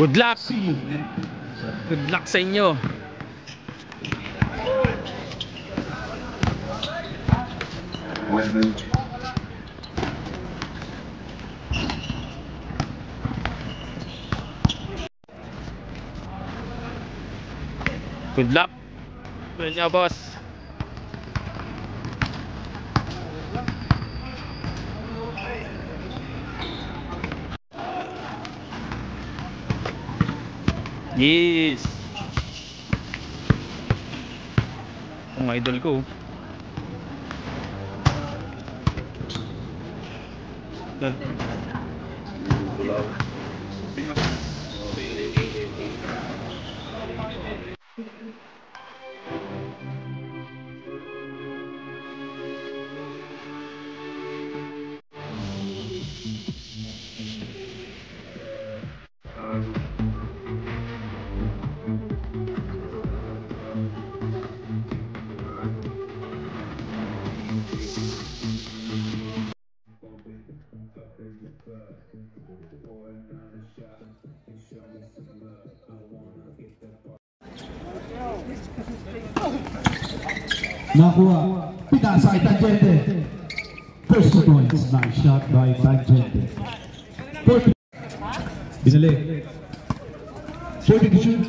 Good luck. Good luck sa inyo. Good luck. Good job, boss. Yes. Ang idol ko. Nakuha, pinasa kay Tangente. First 2 points, nice shot by Tangente. 40. Binalik. 40 to shoot.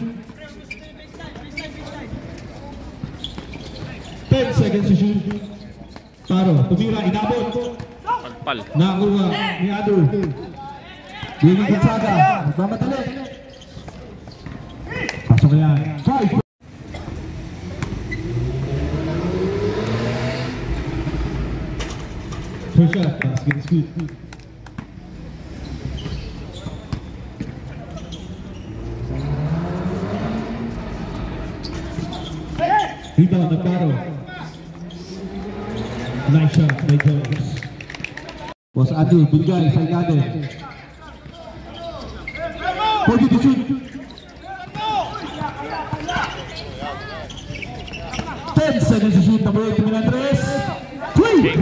10 seconds to shoot. Paro, tumira, inabot. Palpal. Nakuha ni Ado. Biging Gonzaga, magmamadali. Pasok yan. 5. First shot, basket is good. Rebound ng Paro. Nice shot by Jones. Was Adu, bigay sa ikade. 40 to shoot. 10 seconds to shoot. Number 8, Andres. 3.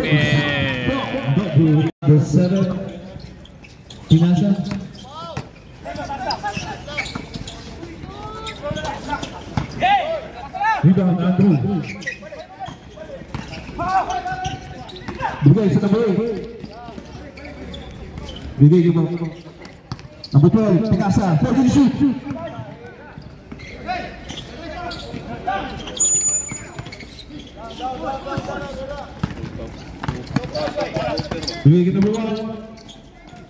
The 7. Pinasa. Rebound Andrew. Bigay sa number 8. Bigay mo. Number 12, Pinasa. 40 to shoot. Bigay number 1.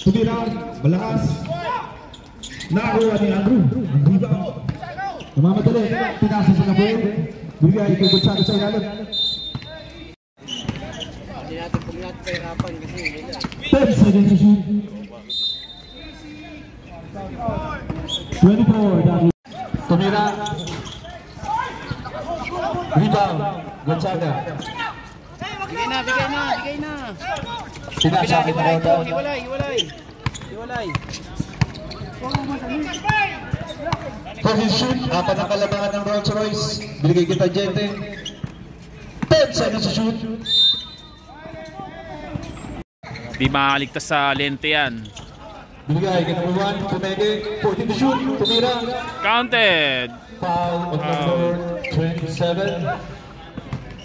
Tumira, malakas. Nakuha ni Andrew. Ang rebound. Namamadali. Pinasa sa number 8. Bigay kay Gonzaga sa ilalim. Hindi natin pumunat kahirapan kasi 10 seconds to shoot. 24, Dadu. Tumira. Rebound, Gonzaga. Bigay na, bigay na, bigay na. Sinasakit na ito. Hiwalay, hiwalay. Hiwalay. For his shoot, apat ang kalabangan ng Rolls Royce. Binigay kita Tangente. 10 seconds to shoot. Di makaligtas sa lente yan. Binigay kita number 1, Tumege. 40 to shoot. Tumira. Counted. Foul on number 27.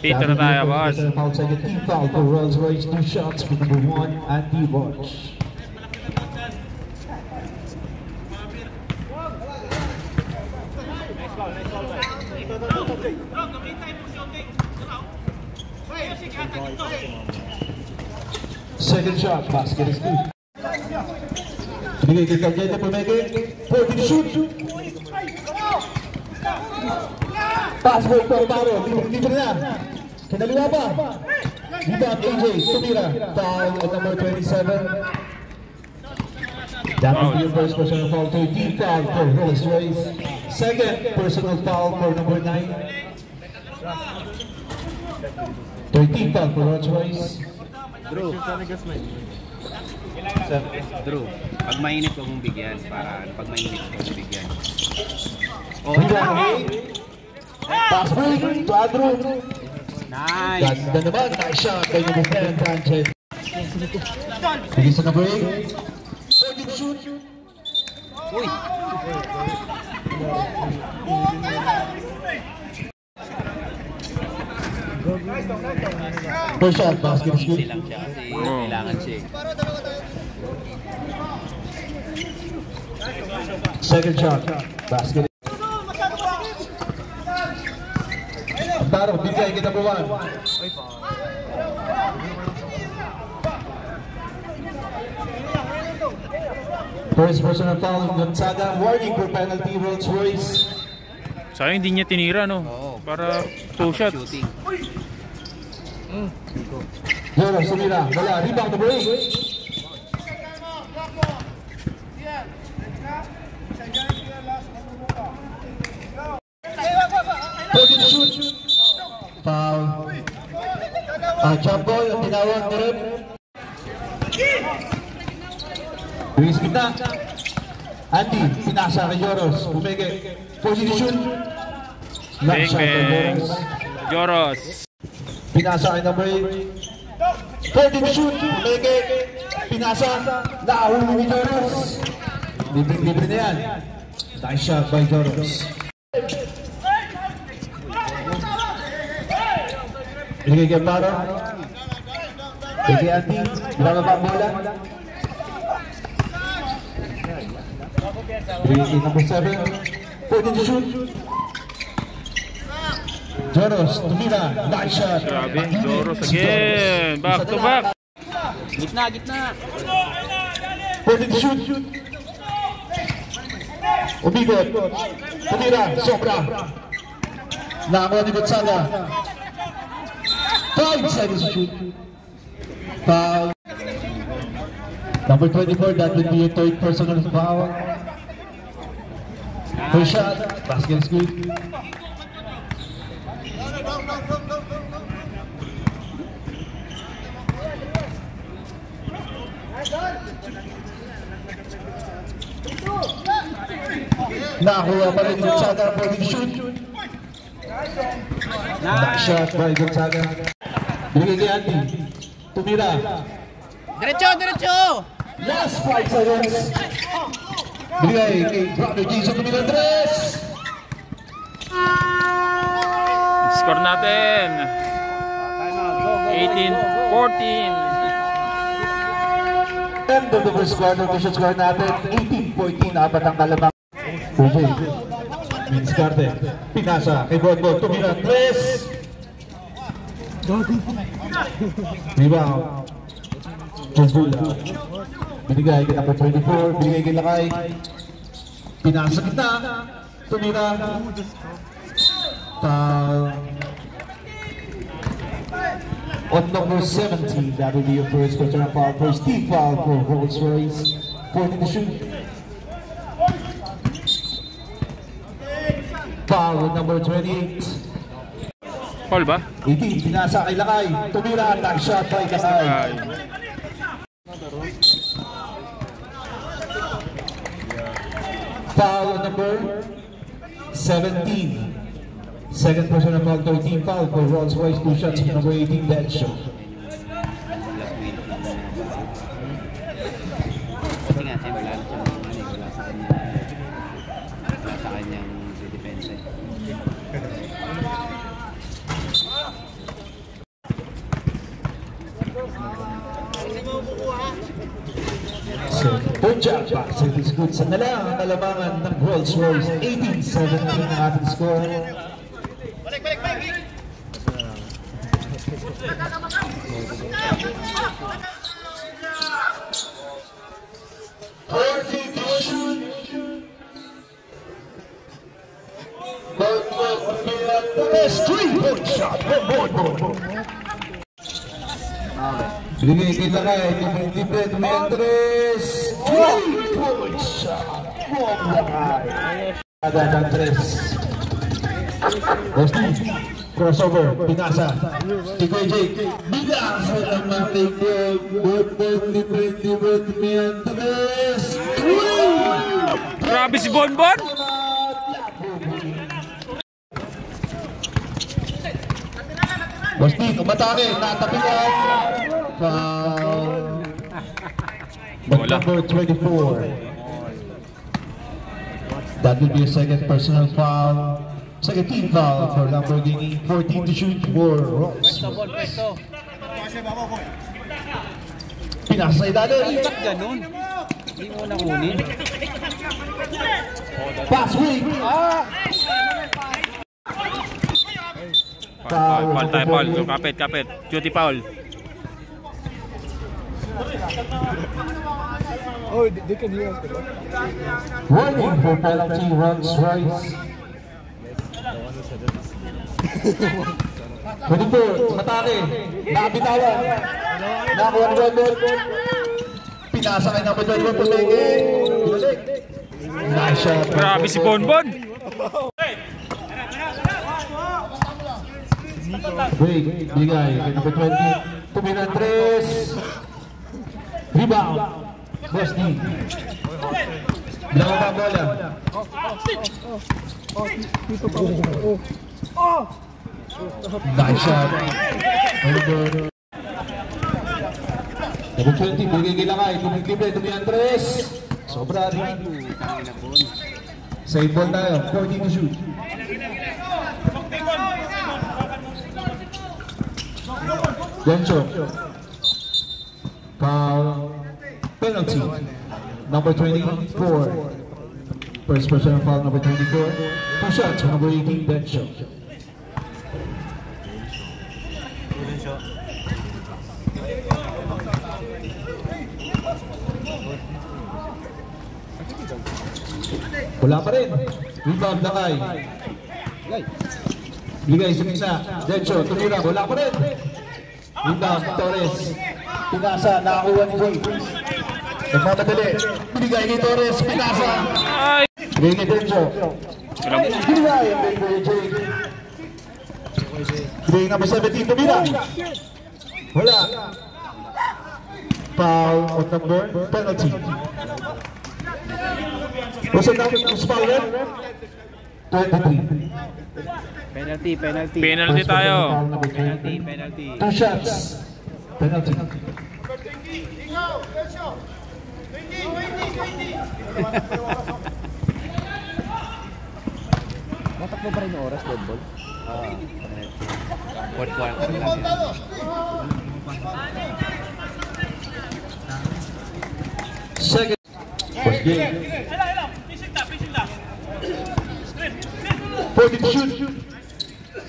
Peter na tayo, boss. Foul second team foul for Rolls Royce. 2 shots for number 1, Andy Bosch. Second shot, basket is good. Binigay kay Tangente, Tumege. 40 to shoot. Pass ball for Paro, libre na. Kinaliwa pa. Rebound AJ, Tumira. Foul at number 27. That will be your first personal foul. 13 foul for Rolls Royce. Second personal foul for number 9. 13 foul for Rolls Royce. Drew, pag mainit huwag mong bigyan. Pag mainit huwag mong bigyan. Pass break to Andrew. Nice. Ganda naman. Nice shot by number 10, Tangente. Bigay sa number 8. 40 to shoot. Uy! First shot, basket is good. Easy lang siya kasi kailangan siya eh. Second shot, basket. Taro, bigay kita buwan. First personal foul, Gonzaga. Warning for penalty, Rolls Royce. Sayang hindi niya tinira, no? Oo. Para 2 shots. Shooting. Joro, sumira. Wala, rebound number 8. Pwede na shoot. Foul. Jump ball, ang tinawag ni Rep. Luis kita. Andy, pinasa kay Joros. Bumege. Pwede na shoot. Lock Bang shot kay bang. Joros. Joros. Pinasa kay number 8. Pwede na shoot. Bumege. Pinasa. Nakahuli ni Joros. Libre na yan. Nice shot by Joros. Bigay kay Paro. Bigay Andy. Wala pa ang bola. Bigay kay number 7. Pwede na shoot. Joros, tumira. Nice shot. Grabe, Joros again. Back to back. Gitna, gitna. Pwede na shoot. Umigot. Tumira. Sobra. Nakakuha ni Gonzaga. 5 seconds to shoot. Foul. Number 24, that would be a third personal foul. First shot, basket is good. Nakakuha pa rin Gonzaga for the shoot. Nice shot by Gonzaga. Bigay kay Andy. Tumira. Diretso, diretso! Last 5 seconds. Bigay kay Brother Jason. Tumira 3. Score natin. 18-14. End of the first quarter. Mission score natin 18-14. Apat ang kalamang. OJ. Minskarte. Pinasa kay Bonbon. Tumira 3. Rebound. Jungula. Binigay kay number 24. Binigay kay Lakay. Pinasa kita. Tumira. Foul. On number 17, that will be your first personal foul. First team foul for Rolls Royce. 14 to shoot. Foul with number 28. Foul ba? 18, pinasa kay Lakay. Tumira, nice shot by Lakay. Ay. Foul on number 17. Second personal foul, 13 foul for Rolls Royce. 2 shots from number 18, Dead Show. Kasi nga siya wala sa kanyang depensa. So, third job back. So, it's good. Sa nalang ang kalamangan ng Rolls Royce. 18-17 ang ating score. Best 3-point shot from Bonbon. Binigay kay Lakay, libre, tumayang 3. 3-point shot from Lakay. Ada ng 3. Bosti, crossover, pinasa. Tikoy Jake, binasa ng mating Bonbon, libre, tumayang 3. Grabe si Bonbon. Bosti, umatake, natapian. Foul. Number 24. That will be a second personal foul. Second team foul for Lamborghini. 14 to shoot for Rolls. Pinasa sa ilalim. Ba't ganun? Hindi mo na kunin. Pass wing. Foul tayo, foul. Kapit. Duty foul. Oh, they can hear us. Warning for penalty Rolls Royce. 24, matake. Nakabitawan. Nakakuha ng goal. Pinasa kay number 21, Pulege. Balik. Nice shot. Grabe si Bonbon. Break, bigay kay number 20. Tumira 3. Rebound. Bosni. Bilang pa bola. Nice shot. Very good. Number 20, bigay kay Lakay. Tumiglibre, Tumira 3. Sobra rin. Save ball tayo. 14 to shoot. Dencho. Foul. Penalty. Number 24. First personal foul, number 24. 2 shots, number 18, Dencho. Wala pa rin. Rebound Lakay. Bigay sa gitna. Dencho, tumira. Wala pa rin. Rebound Torres. Pinasa. Nakakuha ni Jay. Nagmamadali. Binigay kay Torres. Pinasa. Ay! Bigay kay Dencho. Binigay. Bigay kay Jay. Bigay number 17. Tumira. Wala. Foul on number. Penalty. What's the number? Who's foul yan? 23. Penalty tayo. Penalty. 2 shots. Penalty. Matakbo pa rin yung oras, dead ball. Fourth quarter lang yan. Second. First game. 40 to shoot.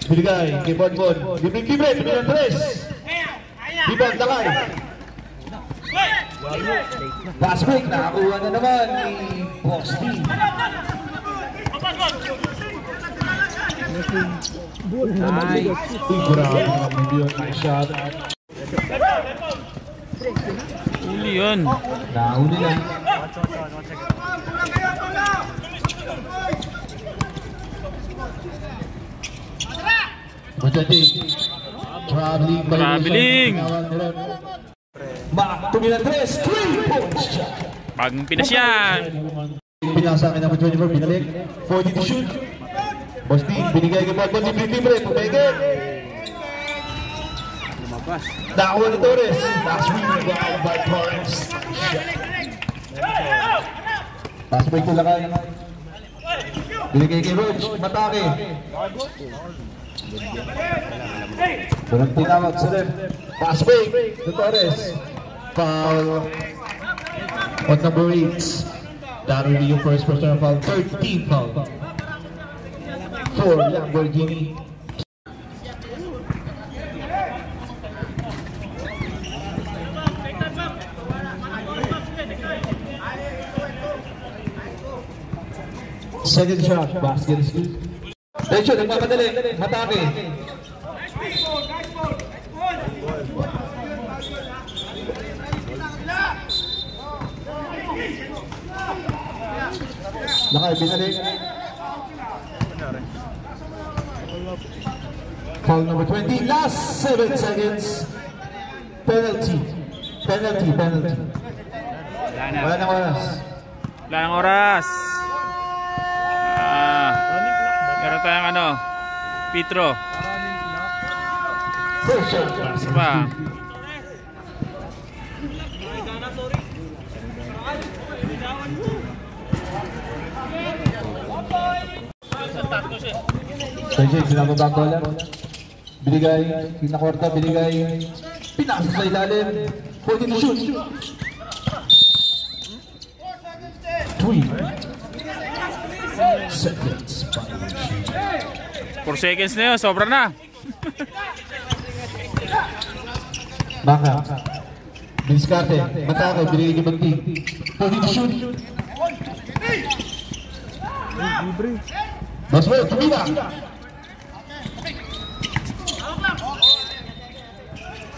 Binigay kay Bonbon. Libre, binigyan 3. Rebound Lakay. Pass break. Nakakuha na naman ni Bosty. Grabe naman yun. Nice shot. Uli yun. Nahuli lang. Traveling. Tumira 3. 3 points shot. Bagong Pinas yan. Pinasa kay number 24, binalik. 40 to shoot. Bosty, binigay kay Bonbon, libre, pumegit. Lumabas. Nakakuha ni Torres. Last week, rebound by Torres. Pass break to Lakay. Binigay kay Roach, matake. Walang tinawag sa left. Pass break to Torres. Foul on number 8. That will be yung first personal foul. 13 foul for Lamborghini. Second shot, basket is good. Tension, nagmamadali, matake. Lakay, binalik. Foul number 20, last 7 seconds. Penalty. Wala nang oras. Wala nang oras. Meron tayong ano, Petro. First shot. Isa pa. Jay, sinababa ang bola. Binigay, kinakwarta, binigay. Pinasa sa ilalim. 40 to shoot. 3 seconds. 4 seconds na yun, sobra na. Baka. Biniskarte. Matake, binigay kay Magti. 40 to shoot. Maswell, tumila.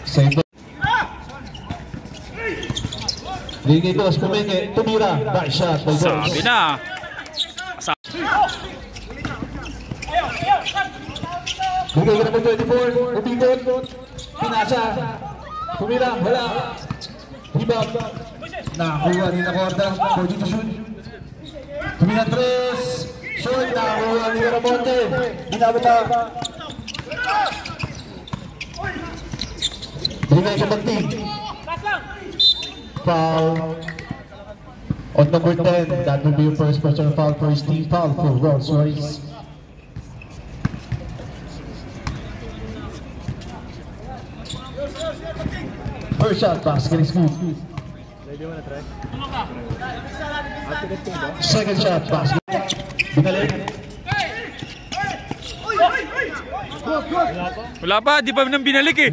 Save. Binigay boss, pumingi. Tumira. Back shot. Sabi na. Binigay ka naman 24. Ubigot. Pinasa. Tumira. Wala. Rebound. Nakakuha ni Nakorda. 40 to shoot. Tumira 3. Short. Nakakuha ni Ramonte. Binabata. Binigay ka Magti. Foul on number 10. That will be your first personal foul for his team foul for Rolls Royce. First shot, basket is good. Second shot, basket. Binalik. Wala pa, di pa nang binalik eh.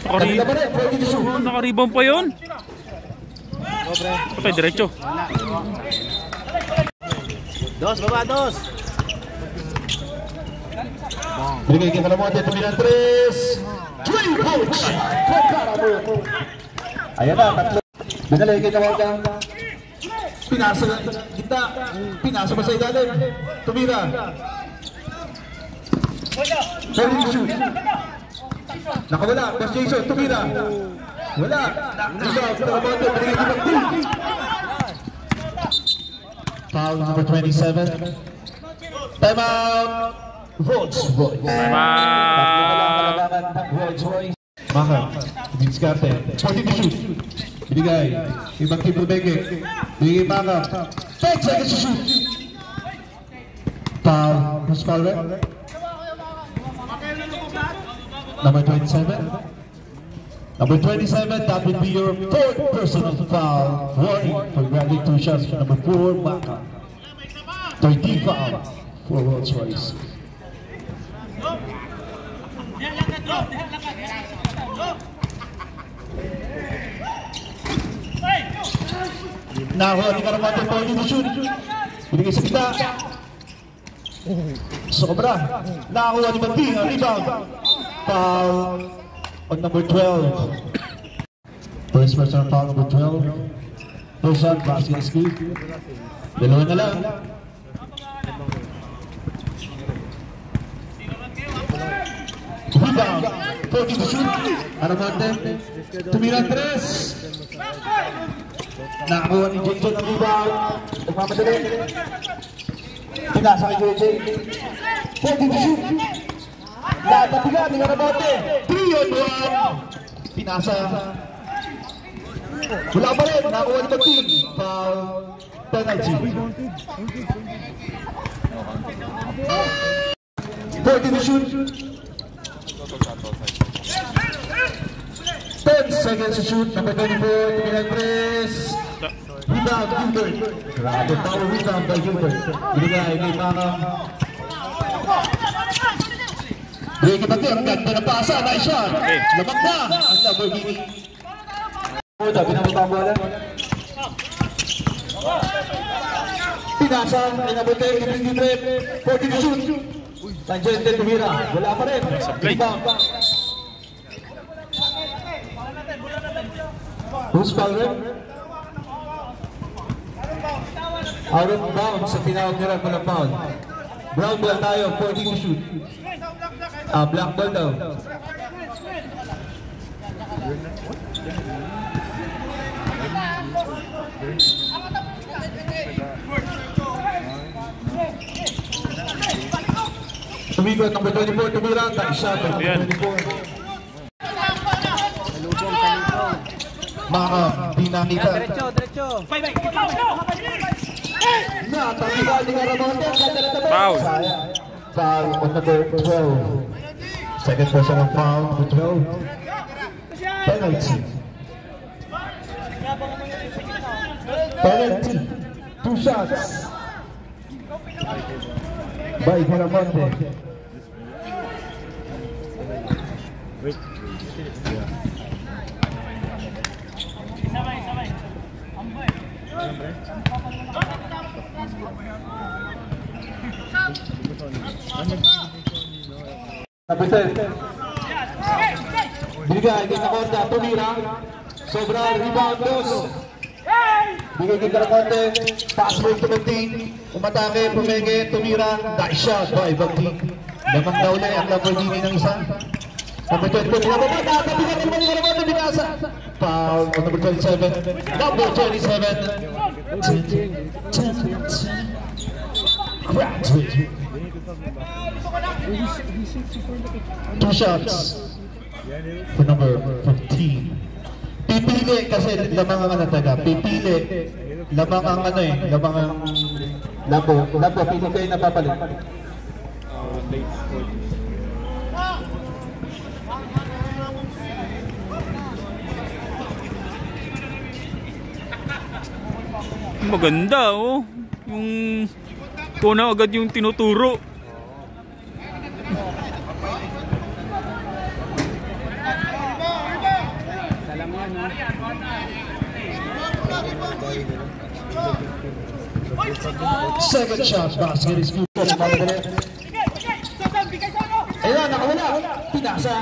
Naka-rebound pa yun. Okay, diretso. Dos, baba, dos. Binigay kay Calamonte, tumilang 3. 3 points for Caramo. Ayan na, tatlo. Binalik kay Calamonte. Pinasa na kita. Pinasa pa sa ilalim. Tumira. Ready to shoot. Nakawala. Bas Jason, tumira. Wala. Rebound, Calamonte, binigay kay Magti. Foul number 27. Time out. Rolls Royce. Rolls Royce. Maka. Binskarte. 40 to shoot. Binigay. Ibang team Rubeke. Binigay Maka. 5 seconds to shoot. Foul. Who's foul rep? Number 27. Number 27, that would be your 4th personal foul. Warning for grabbing 2 shots for number 4, Maka. 13 foul for Rolls Royce. Nakuha ni Caramonte, 40 to shoot. Binigay sa kita. Sobra. Nakuha ni Magti, rebound. Foul on number 12. First personal foul number 12. First shot, basket is good. Dalawa na lang. Rebound. 40 to shoot. Caramonte. Tumira 3. Nakakuha ni JJ ng rebound. Magmamadali. Pinasa kay JJ. 40 to shoot. Natapigan ni Caramonte. 3 on 1. Pinasa. Wala pa rin. Nakakuha ni Magti. Foul. Penalty. 40 to shoot. 10 seconds to shoot. Number 24, Tumilang 3. Rebound, Gilbert. Grabe, power rebound by Gilbert. Binigay kay Maka. Break it again. Ganda na pasa. Nice shot. Lamang na ang Lamborghini. Binababa ang bola. Pinasa. Inabote. Ibig Gilbert. 40 to shoot. Tangente Tumira. Wala pa rin. Rebound. Who's foul rep? Out of bounds sa tinawag nila palang foul. Brown ball tayo, 40 to shoot. Black ball daw. Tumigot, number 24, Tumira. Nice shot, number 24. Maka, di nakita. Diretso, diretso. Natakigal ni Caramonte. Foul. Foul on number 12. Second personal foul number 12. Penalty. Penalty. 2 shots. By Caramonte. Kapitan. Bigay kita konta tumira. Sobra rebound dos. Bigay kita konta. Pass break to Bagting. Umatake, pumenge, tumira. Nice shot by Bagting. Lamang daw na ang Lamborghini ng isa. Kapitan ko pinababa. Kapitan ko pinababa. Binasa. Foul on number 27. Number 27. Graduate. 2 shots for number 15. Pipili kasi lamang ang taga. Pipili. Lamang ang lamang ang labo. Labo, pili kayo napapalit. Maganda oh. Yung kuna agad yung tinuturo. Second shot, basket is good. Ayan, nakawala. Pinasa.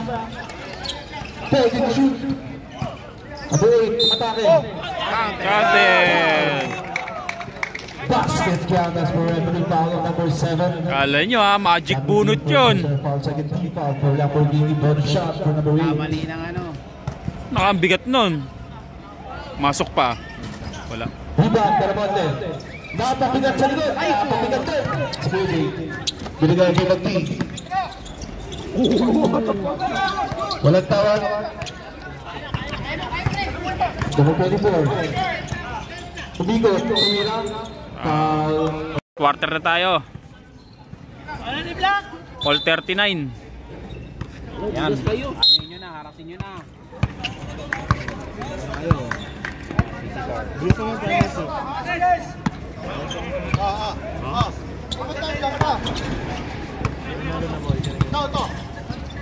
Pwede na shoot. Aboy, matake. Counted. Basket count as for referee foul number 7. Kala nyo ha, magic bunot yun. Second team foul for Lamborghini. Bonus shot for number 8. Mali ng ano. Nakabigat nun. Masok pa. Wala. Rebound, Caramonte. Napabigat sa likod. Napabigat din. Speedy. Binigay kay Magti. Walang tawag. Number 24. Tumigot. Tumira. Foul. Quarter na tayo. All 39. Yan. Ano nyo na, harasin nyo na.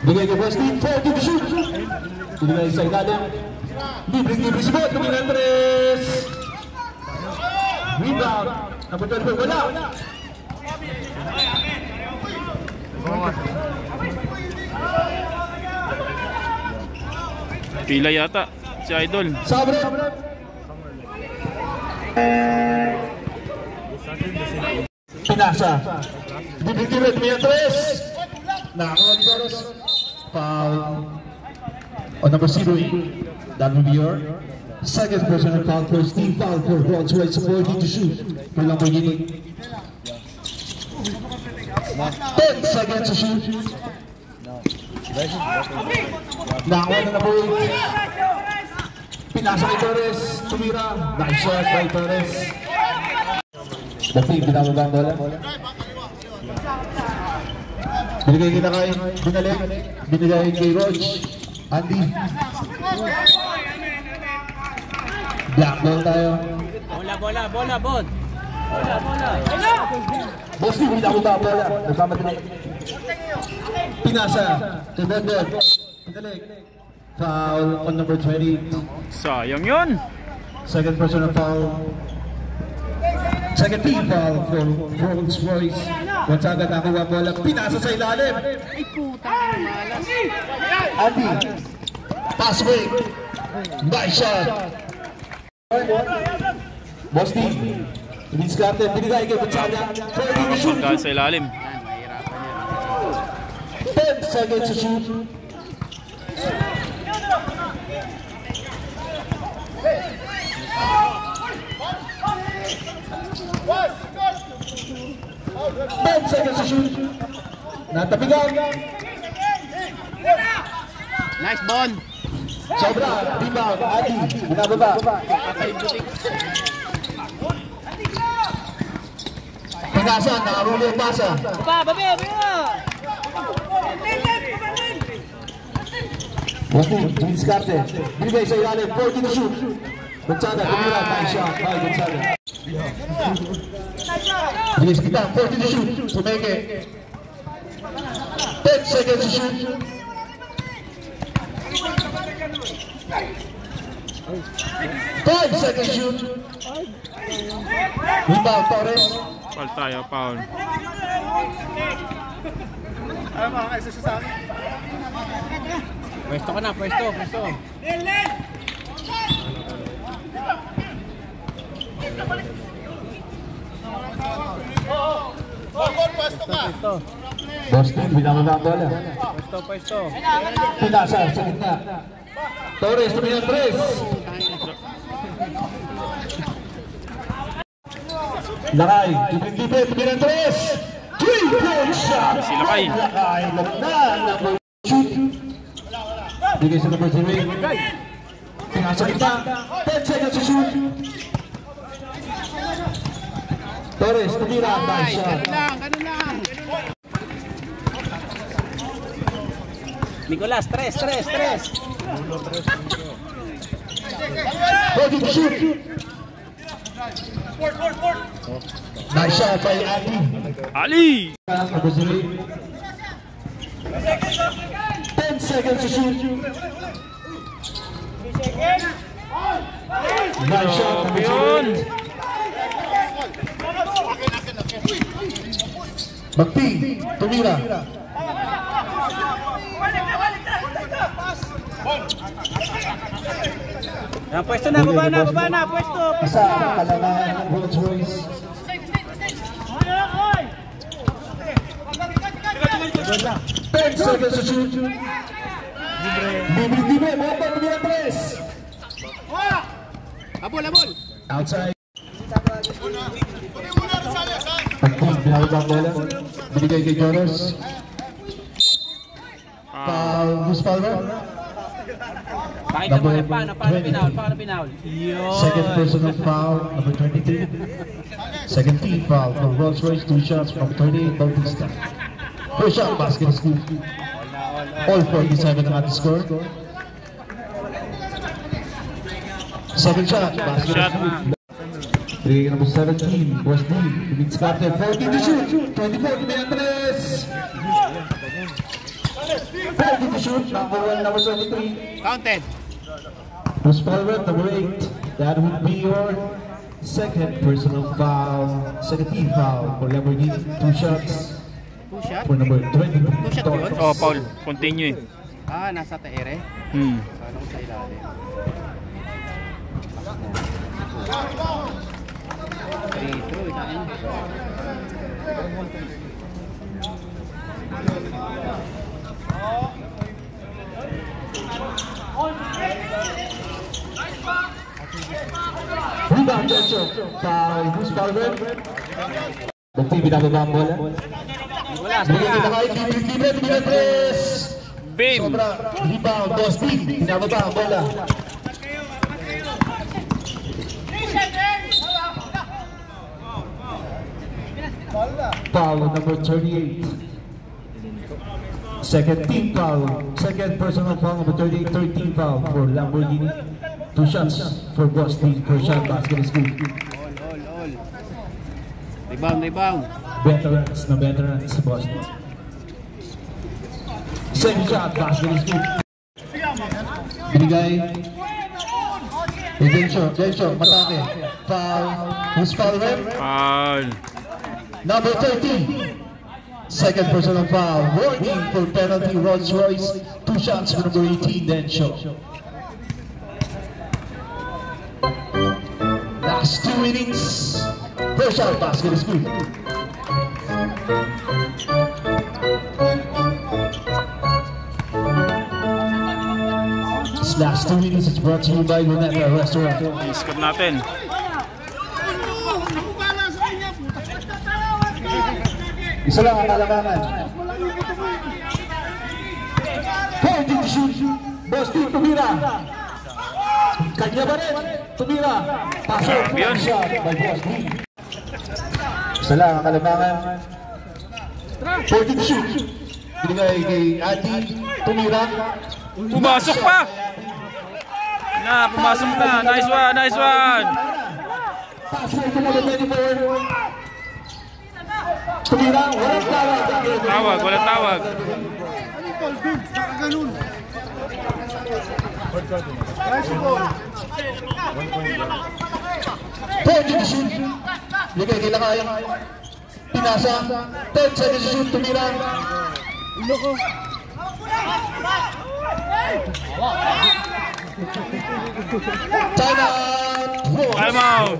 Bigay kay Westin. 40 to shoot. Binigay sa ilalim. Libre si Bot. Tumira Andres. Rebound. Number 12. Wala. Pila yata si Idol. Sabre. Pinasa. Bibigyan ni Andres. Nakakuha ni Doros. Foul. On number 08. That will be your second personal foul for Steve. Foul for Rolls-Royce. 40 to shoot. For Lamborghini. 10 seconds to shoot. Nakakuha na number 8. Pinasa kay Torres. Tumira. Nice shot by Torres. Bakit binababa ang bola? Binigay kita kay Binalik. Binigay kay Rog. Andy. Black ball tayo. Bola, Bod. Boss, hindi binababa ang bola. Nagmamadali. Pinasa kay Bondon. Binalik. Foul on number 28. Sayang yun. Second personal foul. Second team foul for Rolls-Royce. Once agad nakuha ang bola. Pinasa sa ilalim. Ay puta, malas. Andy. Pass break. Nice shot. Boss D. Diskarte. Binigay kay Bachada. 30 to shoot. Pagka sa ilalim. 10 seconds to shoot. Natabigan. Nice, Bon. Sobra, rebound, Adi, binababa. Pinasan, nakarulo yung pasa. Wasting, Vince Carter. Binigay sa ilalim, 40 to shoot. Gonzaga, tumira, nice shot by Gonzaga. Binigay sa kita, 40 to shoot. Sumeke. 10 seconds to shoot. 5 seconds to shoot. Rebound, Torres. Foul tayo, foul. Pwesto ka na, pwesto. Boston, binababa ang bola. Pwesto. Pinasa sa gitna. Torres, tumingin 3. Lakay, tumingin 3. 3-point shot. Si Lakay. Lakay, number shoot. Bigay sa number 3. Pinasa sa gitna. 10 seconds to shoot. Torres, tumira. Nice shot. Ganun lang. Nicolas, 3. 40 to shoot. Nice shot by Adi. Ali! 10 seconds to shoot. Nice shot. Yun! Magpi, tumira. Pwesto na, baba na, pwesto. Isa ang kalangan ng Rolls Royce. 10 seconds to shoot. Libre, mga tumira 3. Abol. Outside. Pagpag, binababa ang bola. Binigay kay Jonas. Who's foul? Pakita mo na paano pinaul. Second personal foul, number 23. Second team foul for Rolls Royce, 2 shots from 38 Bautista. First shot, basket scoop. All 47 ang ating score. Second shot, basket scoop. Play number 17, Boss D, Vince Carter, 14 to shoot, 24 to Beatriz. 40 to shoot, number 1, number 23. Counted. Who's forward, number 8. That would be your second personal foul, second team foul for Lamborghini. 2 shots. 2 shot? For number 23. 2 shot yun? Oh, foul. Continue. Nasa taere. Sana ko sa ilalim. True, Rebound, Dencho. Foul, who's forward? Bukti, binababa ang bola. Bigyan kita kayo, libre, Beatriz. Bim! Sobra, rebound, Boss D, binababa ang bola. Foul number 38. Second team foul. Second personal foul number 38. Third team foul for Lamborghini. 2 shots for Boston. First shot, basket is good. All. Rebound. Veterans na veterans, Boston. Second shot, basket is good. Binigay. Dencho, matake. Foul. Who's foul red? Foul. Number 30. Second personal foul. Warning for penalty, Rolls Royce. 2 shots for number 18, Dencho. Last 2 innings. First shot, basket is good. This last 2 innings is brought to you by Luneta Restaurant. Iskap natin. Isa lang ang kalamangan. 40 to shoot. Boss Team tumira. Kanya ba rin? Tumira. Pasok. Yun. Shot by Boss Team. Isa lang ang kalamangan. 40 to shoot. Binigay kay Adi. Tumira. Pumasok pa! Na, pumasok na. Nice one, nice one. Pasok ito na 24. Tumira. Walang tawag. Tawag, walang tawag. Pwede to shoot. Bigay kay Lakay. Pinasa. 10 seconds to shoot. Tumira. China. Time out.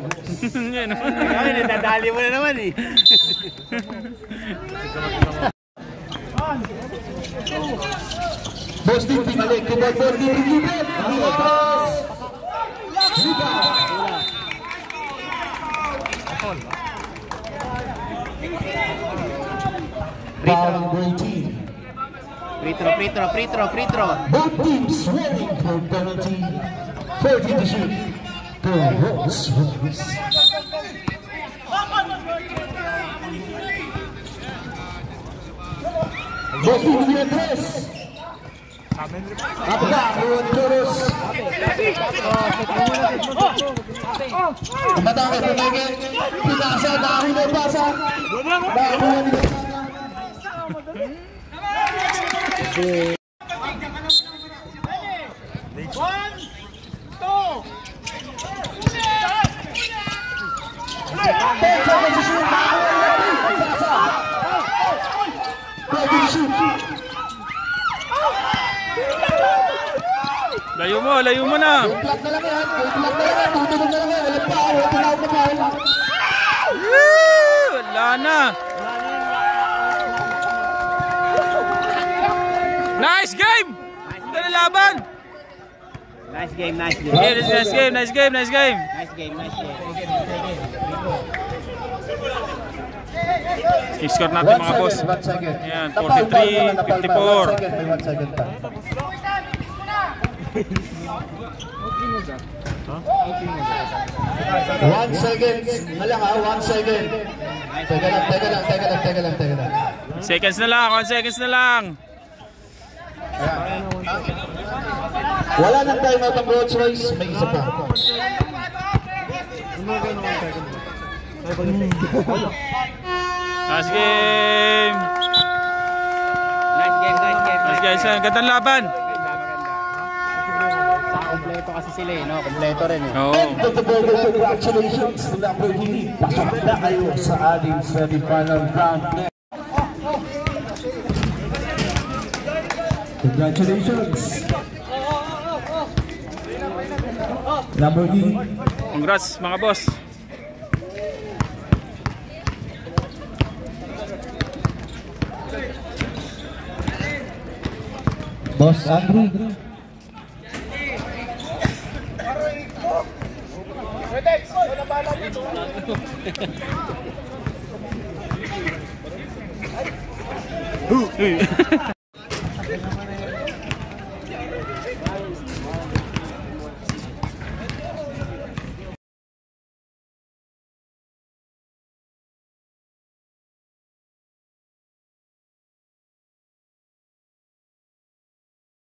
Yan. Ay, nadadali mo na naman eh. Boss Team pinalik. Kibot for the rebound. Ang atras. Rebound. Foul goal team. Free throw. Both teams waiting for penalty. 40 to shoot. For Rolls Royce. Both teams with tres. Apagawad Toros. Matangay pumigil. Pinasa. Dahil pasa. Dahil Layo mo na. Block na lang yan. Block na lang yan. Tutulog na lang yan. Walang pao. Tinawag na pao. Wala na. Nice game! Ganda na laban! Nice game. Yeah, nice game. Keep score natin mga boss. 1 second. Ayan, Napal, 43, 54. 1 second. May 1 second pa. 1 second. Alam ka, 1 second. Teka lang. Seconds na lang, 1 seconds na lang. Wala nang timeout ang Rolls Royce. May isa pa. Nice game. Nice game. Gandang laban. Kompleto kasi sila eh, no? Kompleto rin eh. Oo. End of the ball. Congratulations to Lamborghini. Pasok na kayo sa ating semi-final round. Congratulations. Lamborghini. Congrats mga boss. Boss Andrew.